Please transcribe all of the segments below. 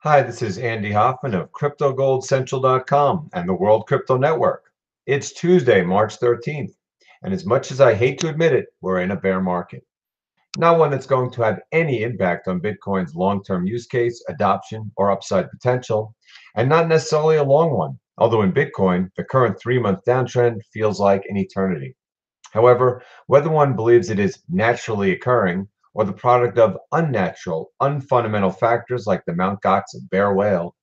Hi, this is Andy Hoffman of CryptoGoldCentral.com and the World Crypto Network. It's Tuesday, March 13th, and as much as I hate to admit it, we're in a bear market. Not one that's going to have any impact on Bitcoin's long-term use case, adoption, or upside potential, and not necessarily a long one, although in Bitcoin, the current 3-month downtrend feels like an eternity. However, whether one believes it is naturally occurring or the product of unnatural, unfundamental factors like the Mt. Gox bear whale,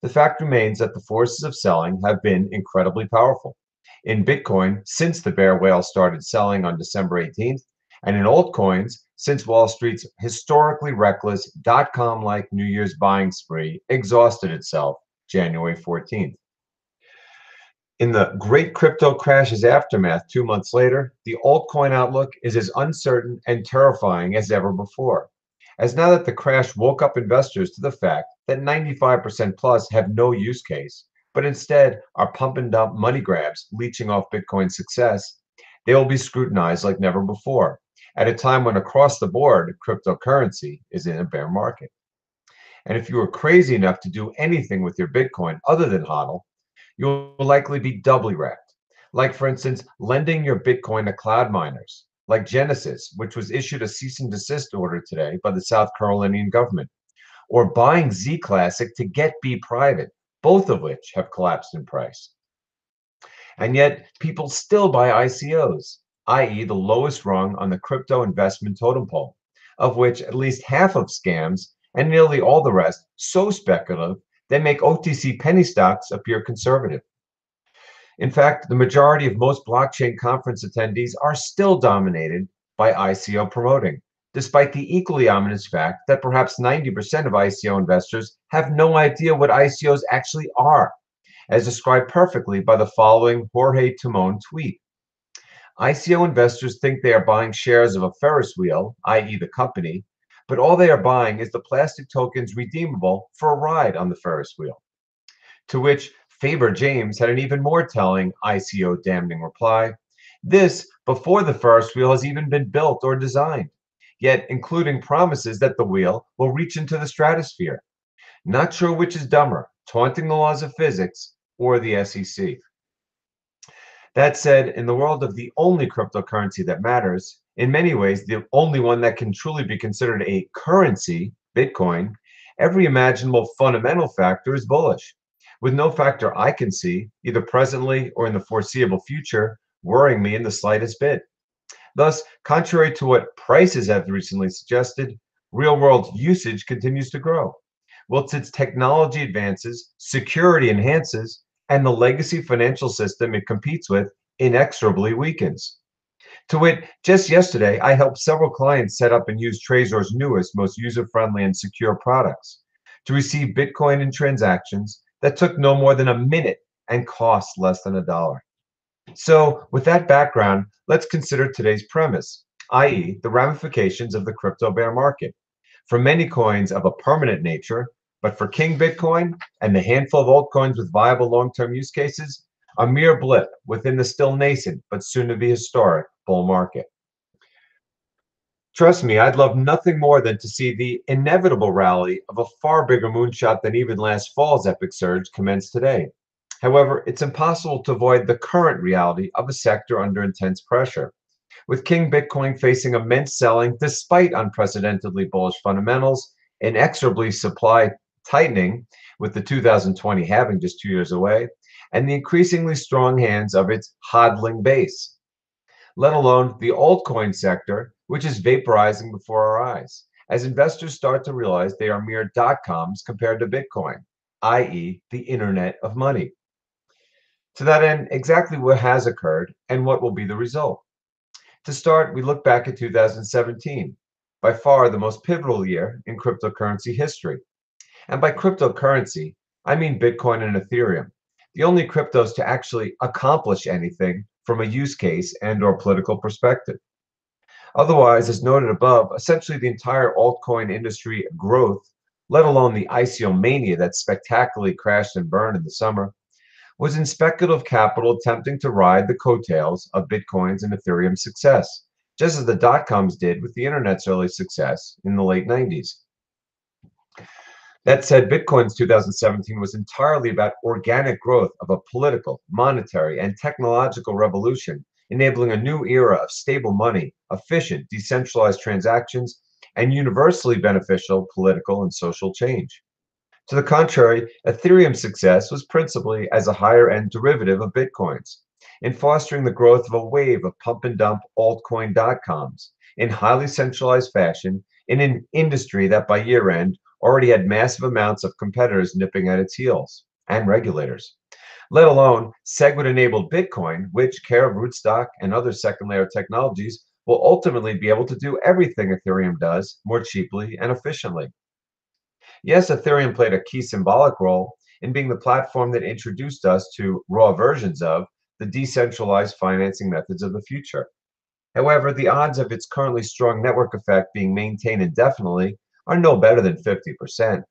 the fact remains that the forces of selling have been incredibly powerful. In Bitcoin, since the bear whale started selling on December 18th, and in altcoins, since Wall Street's historically reckless dot-com like New Year's buying spree exhausted itself January 14th. In the great crypto crash's aftermath 2 months later, the altcoin outlook is as uncertain and terrifying as ever before. As now that the crash woke up investors to the fact that 95% plus have no use case, but instead are pump and dump money grabs leeching off Bitcoin's success, they will be scrutinized like never before, at a time when across the board, cryptocurrency is in a bear market. And if you are crazy enough to do anything with your Bitcoin other than HODL, you'll likely be doubly wrecked. Like, for instance, lending your Bitcoin to cloud miners, like Genesis, which was issued a cease and desist order today by the South Carolinian government, or buying Z Classic to get B private, both of which have collapsed in price. And yet, people still buy ICOs, i.e., the lowest rung on the crypto investment totem pole, of which at least half of scams and nearly all the rest so speculative they make OTC penny stocks appear conservative. In fact, the majority of most blockchain conference attendees are still dominated by ICO promoting, despite the equally ominous fact that perhaps 90% of ICO investors have no idea what ICOs actually are, as described perfectly by the following Jorge Timon tweet. ICO investors think they are buying shares of a Ferris wheel, i.e. the company, but all they are buying is the plastic tokens redeemable for a ride on the Ferris wheel. To which Faber James had an even more telling ICO damning reply. This before the Ferris wheel has even been built or designed, yet including promises that the wheel will reach into the stratosphere. Not sure which is dumber, taunting the laws of physics or the SEC. That said, in the world of the only cryptocurrency that matters, in many ways the only one that can truly be considered a currency, Bitcoin, every imaginable fundamental factor is bullish, with no factor I can see, either presently or in the foreseeable future, worrying me in the slightest bit. Thus, contrary to what prices have recently suggested, real-world usage continues to grow, whilst its technology advances, security enhances, and the legacy financial system it competes with inexorably weakens. To wit, just yesterday, I helped several clients set up and use Trezor's newest, most user-friendly and secure products to receive Bitcoin in transactions that took no more than a minute and cost less than $1. So, with that background, let's consider today's premise, i.e., the ramifications of the crypto bear market. For many coins of a permanent nature, but for King Bitcoin and the handful of altcoins with viable long-term use cases, a mere blip within the still nascent but soon-to-be historic bull market. Trust me, I'd love nothing more than to see the inevitable rally of a far bigger moonshot than even last fall's epic surge commence today. However, it's impossible to avoid the current reality of a sector under intense pressure, with King Bitcoin facing immense selling despite unprecedentedly bullish fundamentals, inexorably supply tightening, with the 2020 halving just 2 years away, and the increasingly strong hands of its hodling base, let alone the altcoin sector, which is vaporizing before our eyes, as investors start to realize they are mere dot-coms compared to Bitcoin, i.e. the internet of money. To that end, exactly what has occurred and what will be the result. To start, we look back at 2017, by far the most pivotal year in cryptocurrency history. And by cryptocurrency, I mean Bitcoin and Ethereum, the only cryptos to actually accomplish anything from a use case and/or political perspective. Otherwise, as noted above, essentially the entire altcoin industry growth, let alone the ICO mania that spectacularly crashed and burned in the summer, was in speculative capital attempting to ride the coattails of Bitcoin's and Ethereum's success, just as the dot-coms did with the internet's early success in the late 90s. That said, Bitcoin's 2017 was entirely about organic growth of a political, monetary, and technological revolution, enabling a new era of stable money, efficient, decentralized transactions, and universally beneficial political and social change. To the contrary, Ethereum's success was principally as a higher end derivative of Bitcoin's, in fostering the growth of a wave of pump and dump altcoin dot-coms in highly centralized fashion in an industry that by year end already had massive amounts of competitors nipping at its heels and regulators, let alone SegWit enabled Bitcoin, which care of rootstock and other second layer technologies will ultimately be able to do everything Ethereum does more cheaply and efficiently. Yes, Ethereum played a key symbolic role in being the platform that introduced us to raw versions of the decentralized financing methods of the future. However, the odds of its currently strong network effect being maintained indefinitely are no better than 50%,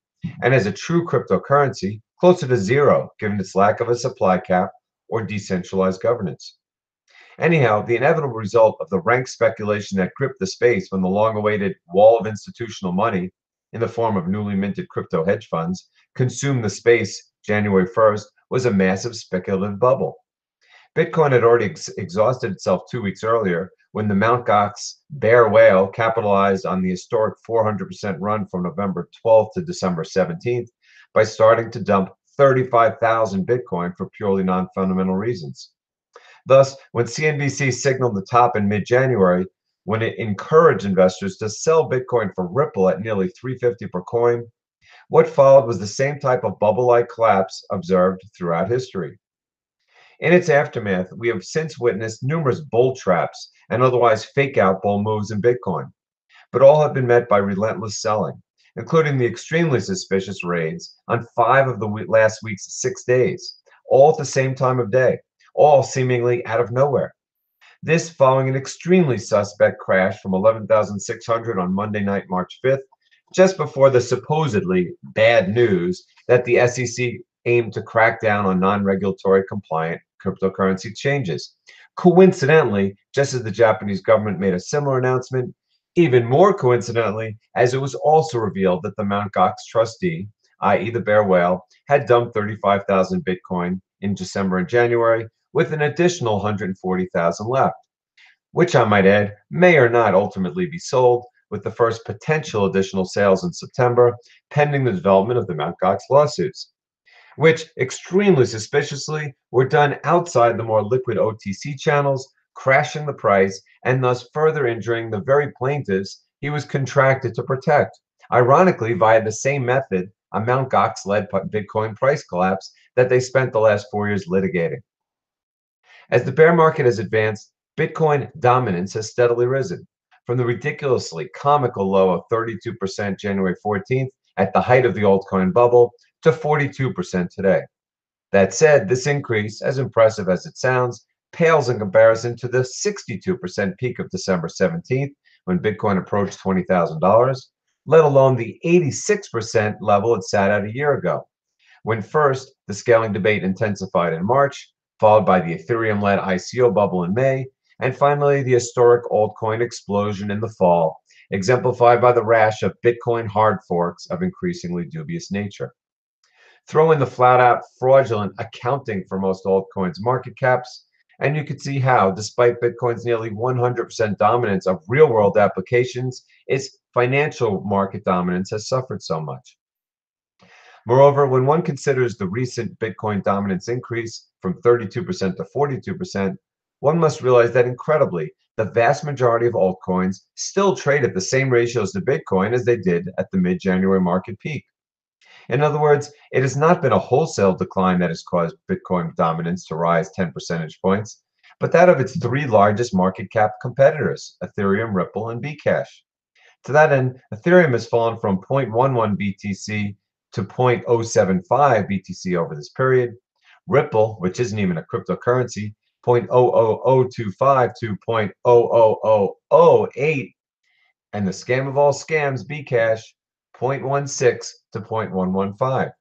and as a true cryptocurrency, closer to zero given its lack of a supply cap or decentralized governance. Anyhow, the inevitable result of the rank speculation that gripped the space when the long awaited wall of institutional money, in the form of newly minted crypto hedge funds, consumed the space January 1st was a massive speculative bubble. Bitcoin had already exhausted itself 2 weeks earlier when the Mt. Gox bear whale capitalized on the historic 400% run from November 12th to December 17th by starting to dump 35,000 Bitcoin for purely non fundamental reasons. Thus, when CNBC signaled the top in mid-January, when it encouraged investors to sell Bitcoin for Ripple at nearly 350 per coin, what followed was the same type of bubble-like collapse observed throughout history. In its aftermath, we have since witnessed numerous bull traps and otherwise fake out bull moves in Bitcoin, but all have been met by relentless selling, including the extremely suspicious raids on 5 of the last week's 6 days, all at the same time of day, all seemingly out of nowhere. This following an extremely suspect crash from 11,600 on Monday night, March 5th, just before the supposedly bad news that the SEC aimed to crack down on non-regulatory compliant cryptocurrency changes. Coincidentally, just as the Japanese government made a similar announcement, even more coincidentally, as it was also revealed that the Mt. Gox trustee, i.e. the bear whale, had dumped 35,000 Bitcoin in December and January, with an additional 140,000 left, which I might add may or not ultimately be sold, with the first potential additional sales in September, pending the development of the Mt. Gox lawsuits, which extremely suspiciously were done outside the more liquid OTC channels, crashing the price and thus further injuring the very plaintiffs he was contracted to protect, ironically via the same method a Mt. Gox-led Bitcoin price collapse that they spent the last 4 years litigating. As the bear market has advanced, Bitcoin dominance has steadily risen from the ridiculously comical low of 32% January 14th at the height of the altcoin bubble to 42% today. That said, this increase, as impressive as it sounds, pales in comparison to the 62% peak of December 17th when Bitcoin approached $20,000, let alone the 86% level it sat at a year ago, when first the scaling debate intensified in March, followed by the Ethereum-led ICO bubble in May, and finally the historic altcoin explosion in the fall, exemplified by the rash of Bitcoin hard forks of increasingly dubious nature. Throw in the flat-out fraudulent accounting for most altcoins' market caps, and you could see how, despite Bitcoin's nearly 100% dominance of real-world applications, its financial market dominance has suffered so much. Moreover, when one considers the recent Bitcoin dominance increase from 32% to 42%, one must realize that incredibly, the vast majority of altcoins still trade at the same ratios to Bitcoin as they did at the mid-January market peak. In other words, it has not been a wholesale decline that has caused Bitcoin dominance to rise 10 percentage points, but that of its three largest market cap competitors, Ethereum, Ripple, and Bcash. To that end, Ethereum has fallen from 0.11 BTC to 0.075 BTC over this period. Ripple, which isn't even a cryptocurrency, 0.00025 to 0.00008, and the scam of all scams, Bcash, 0.16 to 0.115.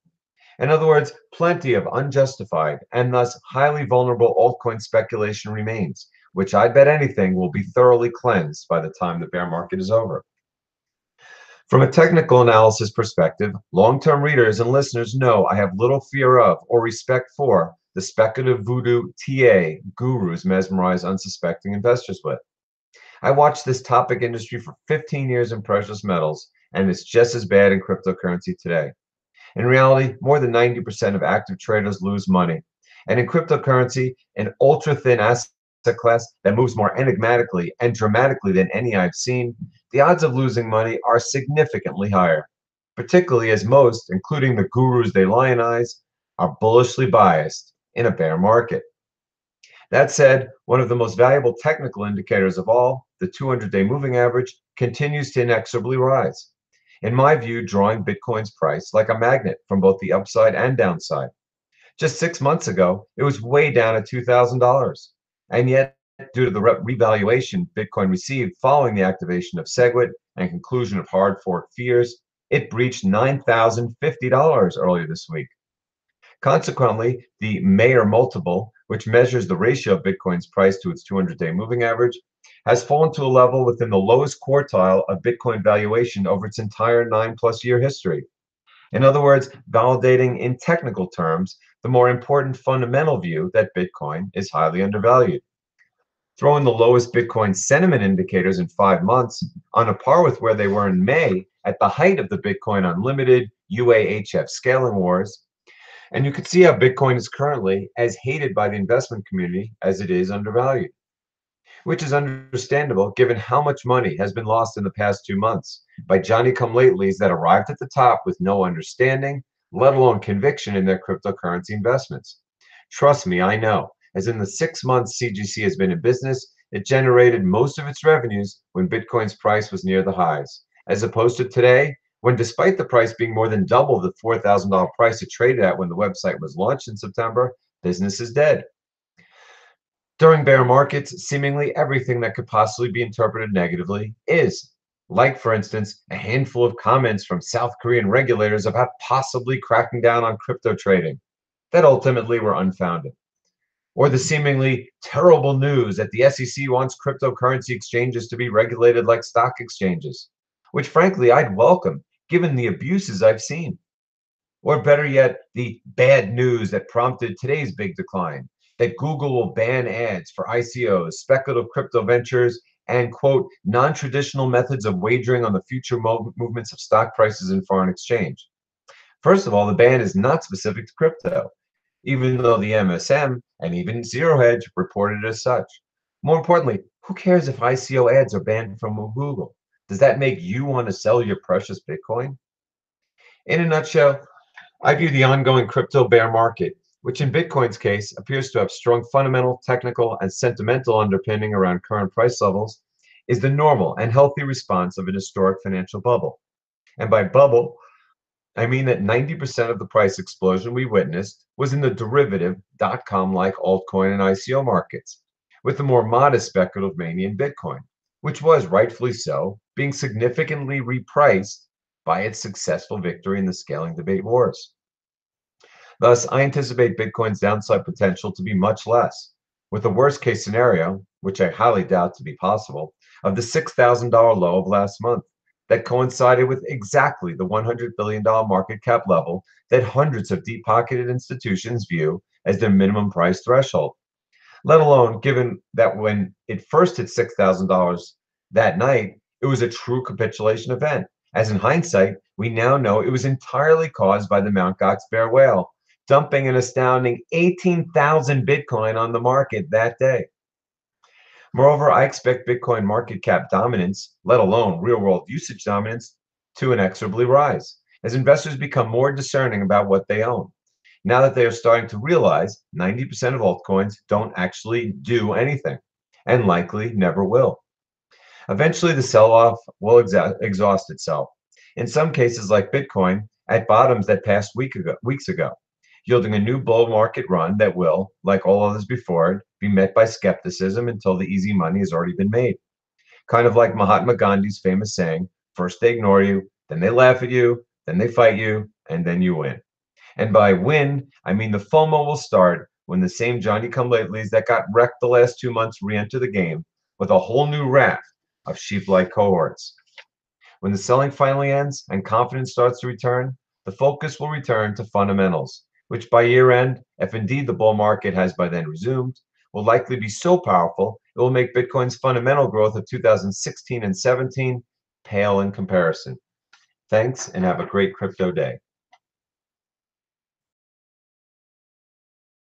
In other words, plenty of unjustified and thus highly vulnerable altcoin speculation remains, which I bet anything will be thoroughly cleansed by the time the bear market is over. From a technical analysis perspective, long-term readers and listeners know I have little fear of or respect for the speculative voodoo TA gurus mesmerize unsuspecting investors with. I watched this topic industry for 15 years in precious metals, and it's just as bad in cryptocurrency today. In reality, more than 90% of active traders lose money. And in cryptocurrency, an ultra thin asset class that moves more enigmatically and dramatically than any I've seen, the odds of losing money are significantly higher, particularly as most, including the gurus they lionize, are bullishly biased in a bear market. That said, one of the most valuable technical indicators of all, the 200-day moving average, continues to inexorably rise. In my view, drawing Bitcoin's price like a magnet from both the upside and downside. Just 6 months ago, it was way down at $2,000. And yet, due to the revaluation Bitcoin received following the activation of SegWit and conclusion of hard fork fears, it breached $9,050 earlier this week. Consequently, the Mayer multiple, which measures the ratio of Bitcoin's price to its 200-day moving average, has fallen to a level within the lowest quartile of Bitcoin valuation over its entire 9+ year history. In other words, validating in technical terms the more important fundamental view that Bitcoin is highly undervalued. Throw in the lowest Bitcoin sentiment indicators in 5 months, on a par with where they were in May at the height of the Bitcoin Unlimited UAHF scaling wars, and you can see how Bitcoin is currently as hated by the investment community as it is undervalued, which is understandable given how much money has been lost in the past 2 months by Johnny-come-latelys that arrived at the top with no understanding, let alone conviction in their cryptocurrency investments. Trust me, I know, as in the 6 months CGC has been in business, it generated most of its revenues when Bitcoin's price was near the highs, as opposed to today, when despite the price being more than double the $4,000 price it traded at when the website was launched in September, business is dead. During bear markets, seemingly everything that could possibly be interpreted negatively is. Like, for instance, a handful of comments from South Korean regulators about possibly cracking down on crypto trading that ultimately were unfounded. Or the seemingly terrible news that the SEC wants cryptocurrency exchanges to be regulated like stock exchanges, which frankly I'd welcome given the abuses I've seen. Or better yet, the bad news that prompted today's big decline, that Google will ban ads for ICOs, speculative crypto ventures, and quote, non-traditional methods of wagering on the future movements of stock prices and foreign exchange. First of all, the ban is not specific to crypto, even though the MSM and even Zero Hedge reported as such. More importantly, who cares if ICO ads are banned from Google? Does that make you want to sell your precious Bitcoin? In a nutshell, I view the ongoing crypto bear market, which in Bitcoin's case appears to have strong fundamental, technical, and sentimental underpinning around current price levels, is the normal and healthy response of an historic financial bubble. And by bubble, I mean that 90% of the price explosion we witnessed was in the derivative .com-like altcoin and ICO markets, with the more modest speculative mania in Bitcoin, which was rightfully so, being significantly repriced by its successful victory in the scaling debate wars. Thus, I anticipate Bitcoin's downside potential to be much less, with the worst case scenario, which I highly doubt to be possible, of the $6,000 low of last month that coincided with exactly the $100 billion market cap level that hundreds of deep-pocketed institutions view as their minimum price threshold, let alone given that when it first hit $6,000 that night, it was a true capitulation event. As in hindsight, we now know it was entirely caused by the Mt. Gox bear whale, dumping an astounding 18,000 Bitcoin on the market that day. Moreover, I expect Bitcoin market cap dominance, let alone real-world usage dominance, to inexorably rise as investors become more discerning about what they own. Now that they are starting to realize 90% of altcoins don't actually do anything, and likely never will. Eventually, the sell-off will exhaust itself. In some cases, like Bitcoin, at bottoms that passed weeks ago, yielding a new bull market run that will, like all others before it, be met by skepticism until the easy money has already been made. Kind of like Mahatma Gandhi's famous saying, first they ignore you, then they laugh at you, then they fight you, and then you win. And by win, I mean the FOMO will start when the same Johnny-come-latelys that got wrecked the last 2 months re-enter the game with a whole new raft of sheep-like cohorts. When the selling finally ends and confidence starts to return, the focus will return to fundamentals, which by year end, if indeed the bull market has by then resumed, will likely be so powerful it will make Bitcoin's fundamental growth of 2016 and 17 pale in comparison. Thanks and have a great crypto day.